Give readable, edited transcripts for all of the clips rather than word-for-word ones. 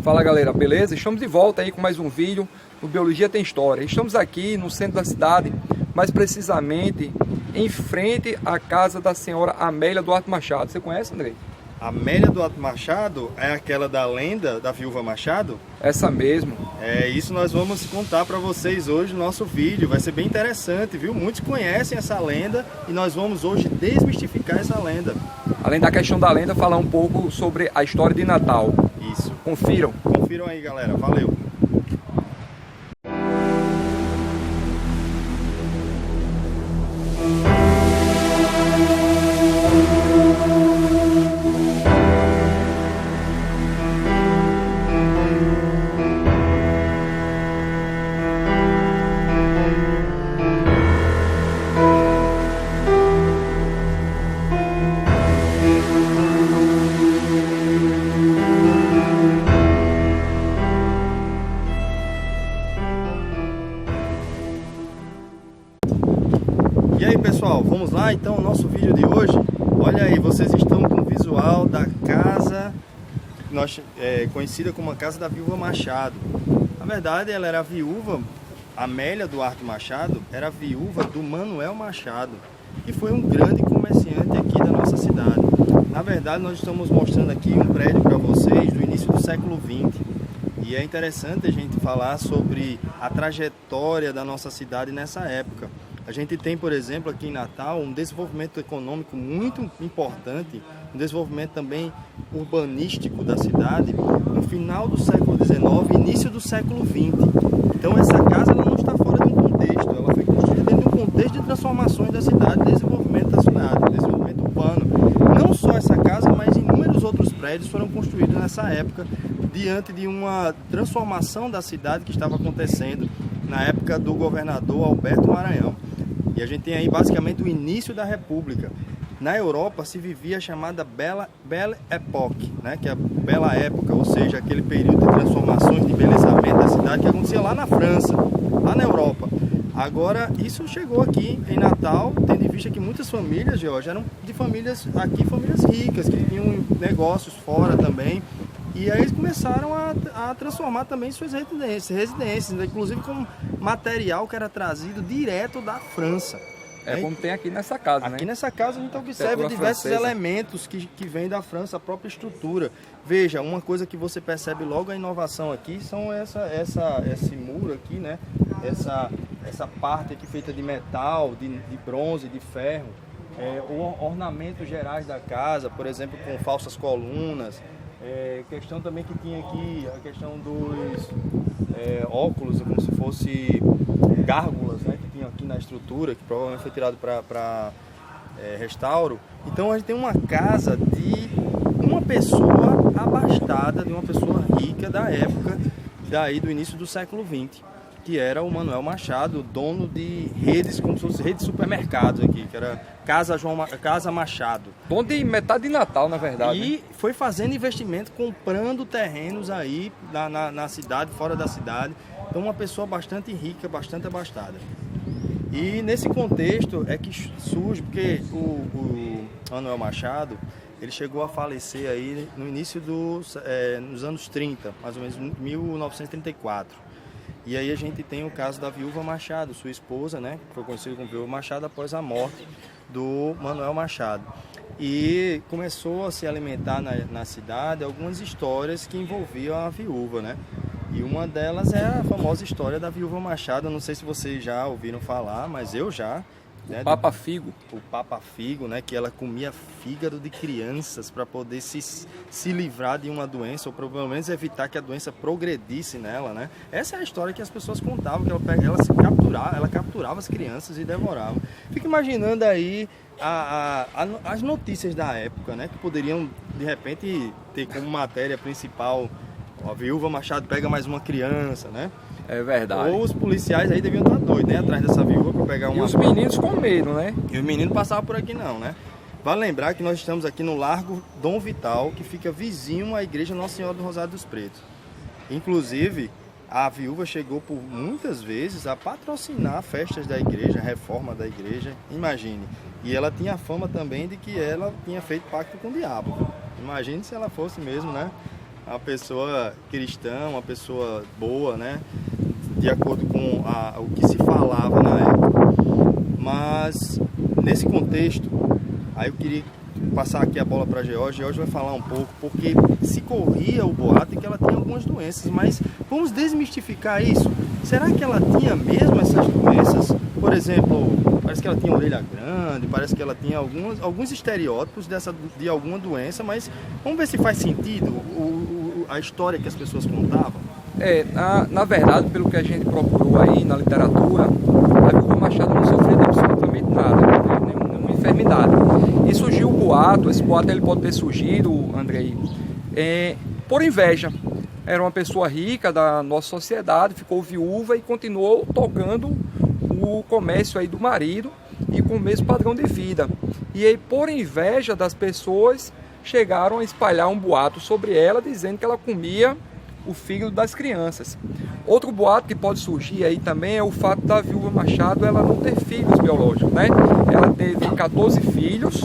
Fala galera, beleza? Estamos de volta aí com mais um vídeo do Biologia Tem História. Estamos aqui no centro da cidade, mais precisamente em frente à casa da senhora Amélia Duarte Machado. Você conhece, Andrei? Amélia Duarte Machado é aquela da lenda da viúva Machado? Essa mesmo. É isso, nós vamos contar para vocês hoje no nosso vídeo. Vai ser bem interessante, viu? Muitos conhecem essa lenda e nós vamos hoje desmistificar essa lenda. Além da questão da lenda, falar um pouco sobre a história de Natal. Isso. Confiram. Confiram aí, galera. Valeu. E aí pessoal, vamos lá então o nosso vídeo de hoje. Olha aí, vocês estão com o visual da casa conhecida como a casa da viúva Machado. Na verdade ela era viúva, Amélia Duarte Machado era viúva do Manuel Machado, que foi um grande comerciante aqui da nossa cidade. Na verdade nós estamos mostrando aqui um prédio para vocês do início do século XX. E é interessante a gente falar sobre a trajetória da nossa cidade nessa época. A gente tem, por exemplo, aqui em Natal, um desenvolvimento econômico muito importante, um desenvolvimento também urbanístico da cidade no final do século XIX e início do século XX. Então essa casa ela não está fora de um contexto, ela foi construída dentro de um contexto de transformações da cidade, desenvolvimento da cidade, desenvolvimento urbano. Não só essa casa, mas inúmeros outros prédios foram construídos nessa época, diante de uma transformação da cidade que estava acontecendo na época do governador Alberto Maranhão. E a gente tem aí basicamente o início da República. Na Europa se vivia a chamada Belle Époque, né? Que é a Bela Época, ou seja, aquele período de transformações, de embelezamento da cidade que acontecia lá na França, lá na Europa. Agora, isso chegou aqui em Natal, tendo em vista que muitas famílias, Jorge, eram de famílias ricas, que tinham negócios fora também. E aí eles começaram a transformar também suas residências, inclusive com material que era trazido direto da França. Como tem aqui nessa casa, né? Aqui nessa casa a gente observa diversos elementos que vêm da França, a própria estrutura. Veja, uma coisa que você percebe logo a inovação aqui são esse muro aqui, né? Essa parte aqui feita de metal, de bronze, de ferro. Ornamentos gerais da casa, por exemplo, com falsas colunas. Questão também que tinha aqui, a questão dos óculos, como se fosse gárgulas, né, que tinha aqui na estrutura, que provavelmente foi tirado para restauro. Então a gente tem uma casa de uma pessoa abastada, de uma pessoa rica da época, daí do início do século XX, que era o Manuel Machado, dono de redes, como se fosse redes de supermercados aqui, que era Casa Machado. Dono de metade de Natal, na verdade. E né? foi fazendo investimento, comprando terrenos aí na cidade, fora da cidade. Então uma pessoa bastante rica, bastante abastada. E nesse contexto é que surge, porque o Manuel Machado, ele chegou a falecer aí no início nos anos 30, mais ou menos 1934. E aí a gente tem o caso da viúva Machado, sua esposa, né, que foi conhecida como viúva Machado após a morte do Manuel Machado. E começou a se alimentar na cidade algumas histórias que envolviam a viúva, né? E uma delas é a famosa história da viúva Machado. Eu não sei se vocês já ouviram falar, mas eu já. Né, Papa Figo. O Papa Figo, né? Que ela comia fígado de crianças para poder se livrar de uma doença, ou pelo menos evitar que a doença progredisse nela, né? Essa é a história que as pessoas contavam, que ela capturava as crianças e devorava. Fica imaginando aí as notícias da época, né? Que poderiam, de repente, ter como matéria principal: a viúva Machado pega mais uma criança, né? É verdade. Ou os policiais aí deviam estar doidos, né? Atrás dessa viúva para pegar uma... E os meninos com medo, né? E os meninos passavam por aqui não, né? Vale lembrar que nós estamos aqui no Largo Dom Vital, que fica vizinho à igreja Nossa Senhora do Rosário dos Pretos. Inclusive, a viúva chegou por muitas vezes a patrocinar festas da igreja, a reforma da igreja, imagine. E ela tinha a fama também de que ela tinha feito pacto com o diabo. Imagine se ela fosse mesmo, né? uma pessoa cristã, uma pessoa boa, né? De acordo com o que se falava na época. Mas, nesse contexto, aí eu queria passar aqui a bola para a Georgia. Georgia vai falar um pouco, porque se corria o boato que ela tinha algumas doenças, mas vamos desmistificar isso. Será que ela tinha mesmo essas doenças? Por exemplo, parece que ela tinha orelha grande, parece que ela tinha alguns estereótipos de alguma doença, mas vamos ver se faz sentido a história que as pessoas contavam. Na verdade, pelo que a gente procurou aí na literatura, a viúva Machado não sofreu de absolutamente nada, nenhuma enfermidade. E surgiu o boato, esse boato ele pode ter surgido, Andrei, por inveja. Era uma pessoa rica da nossa sociedade, ficou viúva e continuou tocando o comércio aí do marido e com o mesmo padrão de vida. E aí, por inveja das pessoas, chegaram a espalhar um boato sobre ela, dizendo que ela comia o fígado das crianças. Outro boato que pode surgir aí também é o fato da viúva Machado ela não ter filhos biológicos, né? Ela teve 14 filhos,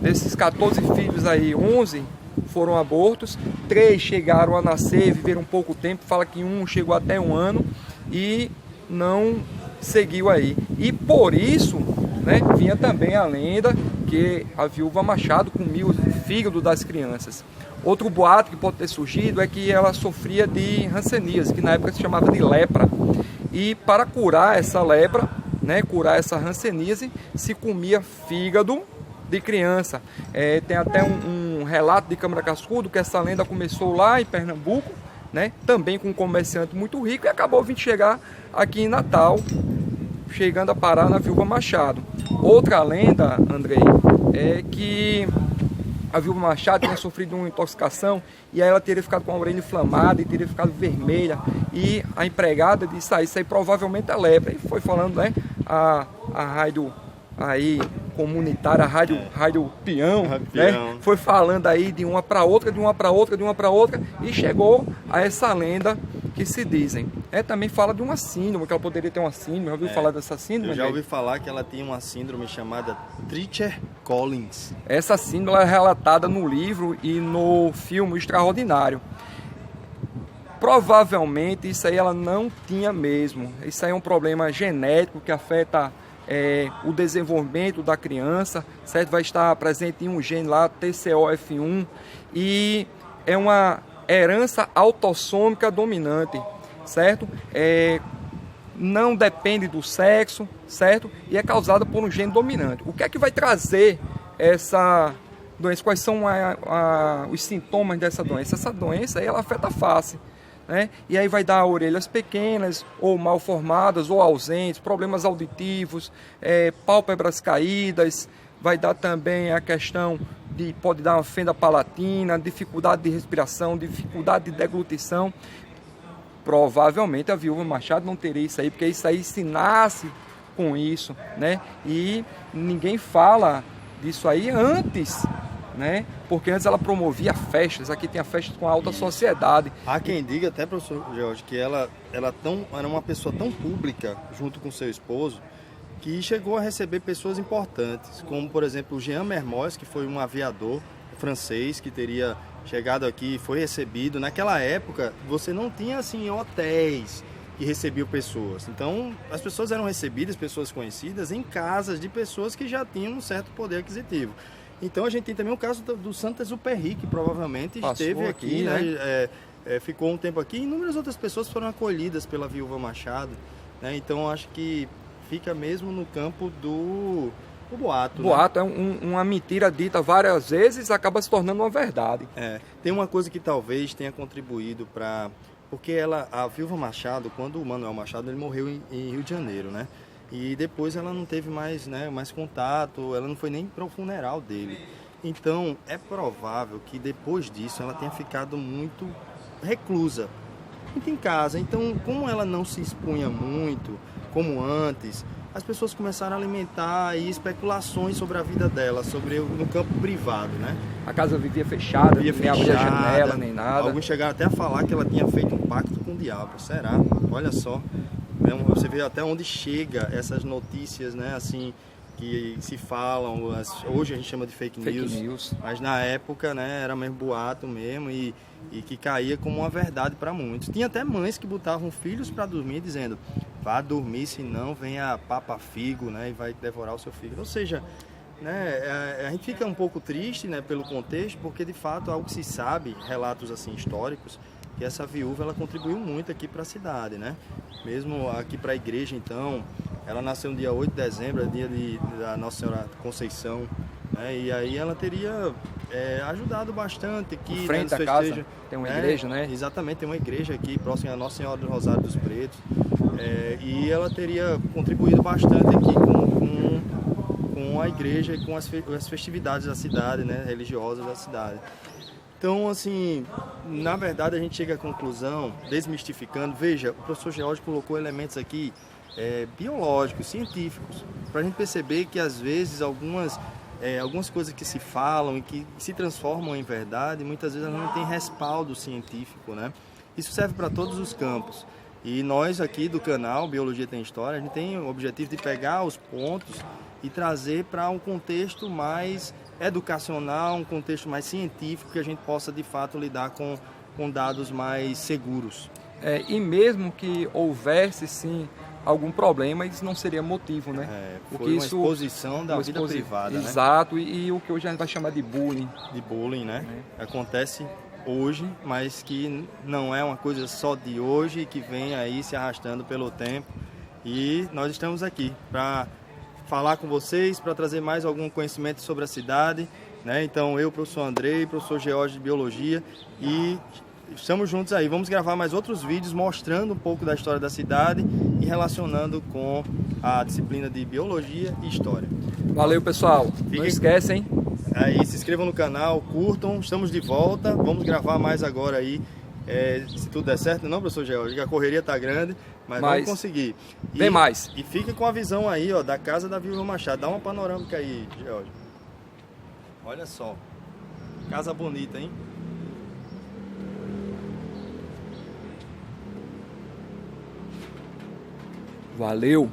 desses 14 filhos aí, 11 foram abortos, 3 chegaram a nascer, viveram pouco tempo, fala que um chegou até 1 ano e não seguiu aí. E por isso, né, vinha também a lenda que a viúva Machado comia o fígado das crianças. Outro boato que pode ter surgido é que ela sofria de hanseníase, que na época se chamava de lepra. E para curar essa lepra, né, curar essa hanseníase, se comia fígado de criança. Tem até um relato de Câmara Cascudo que essa lenda começou lá em Pernambuco, né, também com um comerciante muito rico, e acabou vindo chegar aqui em Natal, chegando a parar na viúva Machado. Outra lenda, Andrei, é que a viúva Machado tinha sofrido uma intoxicação e aí ela teria ficado com a orelha inflamada e teria ficado vermelha, e a empregada disse, isso aí provavelmente é lepra. E foi falando, né, a rádio aí comunitária, a rádio Peão, né, foi falando aí de uma para outra, e chegou a essa lenda que se dizem. Também fala de uma síndrome, que ela poderia ter uma síndrome. Já ouviu falar dessa síndrome? Eu já ouvi falar que ela tinha uma síndrome chamada Treacher-Collins. Essa síndrome é relatada no livro e no filme Extraordinário. Provavelmente isso aí ela não tinha mesmo. Isso aí é um problema genético que afeta o desenvolvimento da criança, certo? Vai estar presente em um gene lá, TCOF1, e é uma herança autossômica dominante, certo? Não depende do sexo, certo? E é causada por um gene dominante. O que é que vai trazer essa doença? Quais são os sintomas dessa doença? Essa doença aí, ela afeta a face, né? E aí vai dar orelhas pequenas, ou mal formadas, ou ausentes, problemas auditivos, pálpebras caídas, vai dar também a questão pode dar uma fenda palatina, dificuldade de respiração, dificuldade de deglutição. Provavelmente a viúva Machado não teria isso aí, porque isso aí se nasce com isso, né? E ninguém fala disso aí antes, né? Porque antes ela promovia festas, aqui tem festas com a alta sociedade. Há quem diga até, professor Jorge, que ela era uma pessoa tão pública, junto com seu esposo, que chegou a receber pessoas importantes, como, por exemplo, o Jean Mermoz, que foi um aviador francês que teria chegado aqui e foi recebido. Naquela época, você não tinha, assim, hotéis que recebiam pessoas. Então, as pessoas eram recebidas, pessoas conhecidas, em casas de pessoas que já tinham um certo poder aquisitivo. Então, a gente tem também o caso do Saint-Exupéry, que provavelmente esteve aqui, né? Ficou um tempo aqui, e inúmeras outras pessoas foram acolhidas pela viúva Machado, né? Então, acho que fica mesmo no campo do boato. Boato, né? Uma mentira dita várias vezes acaba se tornando uma verdade. Tem uma coisa que talvez tenha contribuído para... Porque a viúva Machado, quando o Manuel Machado, ele morreu em Rio de Janeiro, né? E depois ela não teve mais, né, mais contato, ela não foi nem para o funeral dele. Então, é provável que depois disso ela tenha ficado muito reclusa, muito em casa. Então, como ela não se expunha muito, como antes, as pessoas começaram a alimentar aí especulações sobre a vida dela, no campo privado, né? A casa vivia fechada, nem abria janela, nem nada. Alguns chegaram até a falar que ela tinha feito um pacto com o diabo. Será? Olha só. Você vê até onde chega essas notícias, né? Assim, que se falam, hoje a gente chama de fake news, mas na época, né, era mesmo boato mesmo e que caía como uma verdade para muitos. Tinha até mães que botavam filhos para dormir dizendo: vá dormir, senão vem a papa figo, né, e vai devorar o seu fígado. Ou seja, né, a gente fica um pouco triste, né, pelo contexto, porque de fato algo que se sabe, relatos assim históricos, que essa viúva ela contribuiu muito aqui para a cidade, né? Mesmo aqui para a igreja, então, ela nasceu no dia 8 de dezembro, dia da Nossa Senhora Conceição, né? E aí ela teria ajudado bastante aqui. Em frente da casa tem uma igreja, né? Exatamente, tem uma igreja aqui próxima à Nossa Senhora do Rosário dos Pretos, e ela teria contribuído bastante aqui com a igreja e com as festividades da cidade, né? Religiosas da cidade. Então, assim, na verdade a gente chega à conclusão, desmistificando, veja, o professor George colocou elementos aqui biológicos, científicos, para a gente perceber que às vezes algumas coisas que se falam e que se transformam em verdade, muitas vezes elas não têm respaldo científico, né? Isso serve para todos os campos. E nós aqui do canal Biologia Tem História, a gente tem o objetivo de pegar os pontos e trazer para um contexto mais educacional, um contexto mais científico, que a gente possa de fato lidar com dados mais seguros. E mesmo que houvesse sim algum problema, isso não seria motivo, né? Porque foi uma exposição da vida privada, né? Exato, e o que hoje a gente vai chamar de bullying. De bullying, né? Acontece hoje, mas que não é uma coisa só de hoje, que vem aí se arrastando pelo tempo. E nós estamos aqui para falar com vocês, para trazer mais algum conhecimento sobre a cidade, né? Então eu, professor Andrei, professor George de Biologia, e estamos juntos aí. Vamos gravar mais outros vídeos mostrando um pouco da história da cidade e relacionando com a disciplina de Biologia e História. Valeu, pessoal. Não esquecem. Aí, se inscrevam no canal, curtam, estamos de volta. Vamos gravar mais agora aí, se tudo der certo, não, professor George? A correria tá grande, mas vamos conseguir. Vem mais. E fica com a visão aí, ó, da casa da Viúva Machado. Dá uma panorâmica aí, George. Olha só. Casa bonita, hein? Valeu.